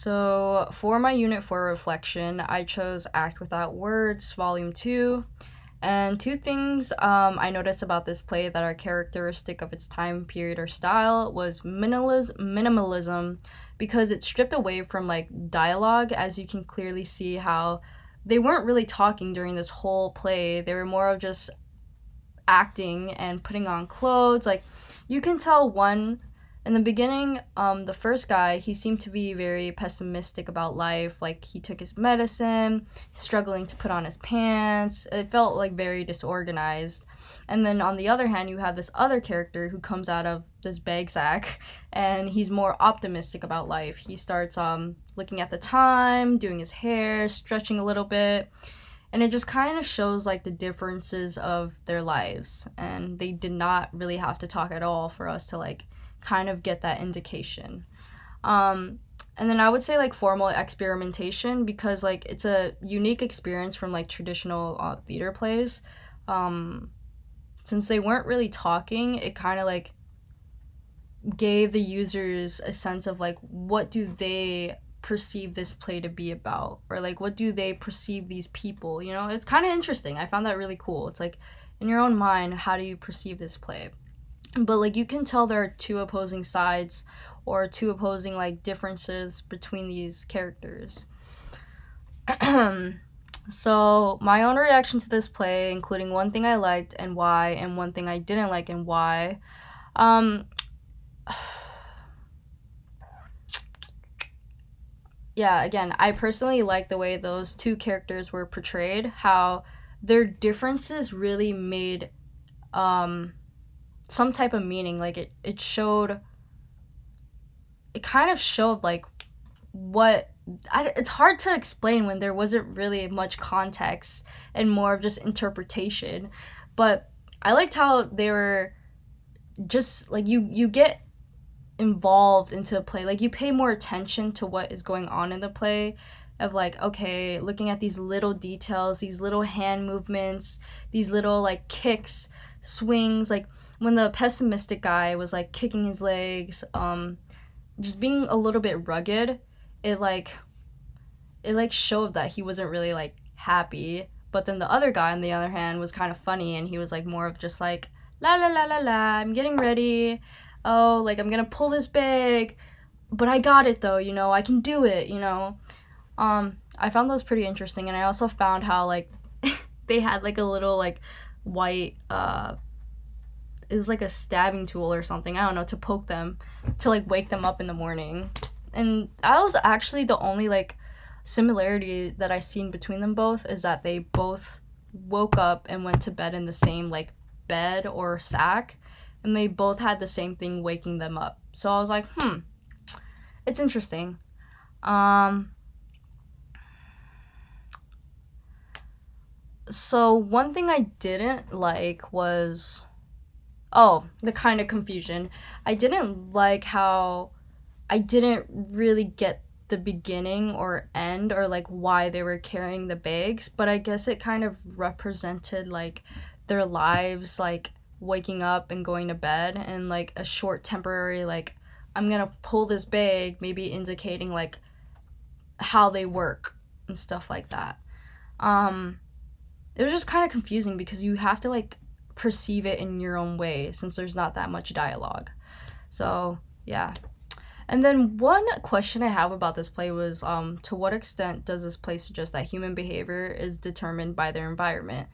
So for my Unit 4 reflection, I chose Act Without Words, Volume 2. And two things I noticed about this play that are characteristic of its time period or style was minimalism, because it stripped away from like dialogue, as you can clearly see how they weren't really talking during this whole play. They were more of just acting and putting on clothes. Like, you can tell one in the beginning, the first guy, he seemed to be very pessimistic about life. Like, he took his medicine, struggling to put on his pants. It felt like very disorganized. And then on the other hand, you have this other character who comes out of this bag sack, and he's more optimistic about life. He starts looking at the time, doing his hair, stretching a little bit, and it just kind of shows like the differences of their lives, and they did not really have to talk at all for us to like kind of get that indication. And then I would say like formal experimentation, because like it's a unique experience from like traditional theater plays. Since they weren't really talking, it kind of like gave the users a sense of like, what do they perceive this play to be about, or like what do they perceive these people, it's kind of interesting. I found that really cool. It's like, in your own mind, how do you perceive this play? But like, you can tell there are two opposing sides, or two opposing like differences between these characters. So my own reaction to this play, including one thing I liked and why, and one thing I didn't like and why. Yeah, again, I personally like the way those two characters were portrayed, how their differences really made some type of meaning. Like, it kind of showed like it's hard to explain when there wasn't really much context and more of just interpretation. But I liked how they were just like, you get involved into the play. Like, you pay more attention to what is going on in the play, of like, okay, looking at these little details, these little hand movements, these little like kicks, swings, like when the pessimistic guy was like kicking his legs, just being a little bit rugged. It showed that he wasn't really like happy. But then the other guy, on the other hand, was kind of funny, and he was like more of just like, la la la la la, I'm getting ready, oh, like, I'm gonna pull this bag, but I got it though, I can do it. I found those pretty interesting. And I also found how like they had like a little like white it was like a stabbing tool or something, I don't know, to poke them, to like wake them up in the morning. And that was actually the only like similarity that I seen between them both, is that they both woke up and went to bed in the same like bed or sack, and they both had the same thing waking them up. So I was like, it's interesting. So one thing I didn't like was, the kind of confusion. I didn't like how I didn't really get the beginning or end, or like why they were carrying the bags, but I guess it kind of represented like their lives, like waking up and going to bed, and like a short temporary like, I'm gonna pull this bag, maybe indicating like how they work and stuff like that. It was just kind of confusing, because you have to like perceive it in your own way, since there's not that much dialogue. So yeah. And then one question I have about this play was, to what extent does this play suggest that human behavior is determined by their environment?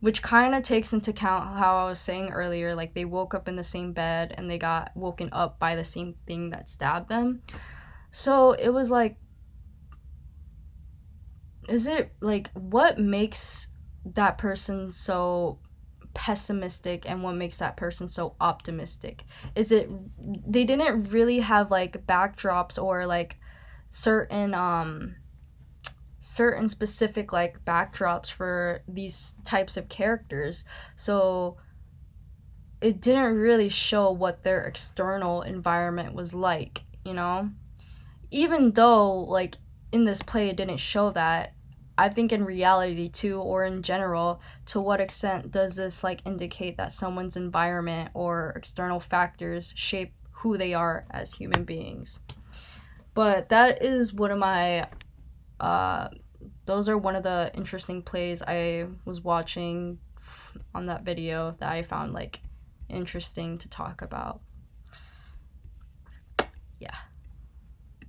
Which kind of takes into account how I was saying earlier, like they woke up in the same bed and they got woken up by the same thing that stabbed them. So it was like, is it like, what makes that person so pessimistic, and what makes that person so optimistic? Is it, they didn't really have like backdrops, or like certain specific like backdrops for these types of characters, so it didn't really show what their external environment was like, even though like in this play it didn't show that. I think in reality too, or in general, to what extent does this like indicate that someone's environment or external factors shape who they are as human beings? But that is one of my those are one of the interesting plays I was watching on that video that I found like interesting to talk about.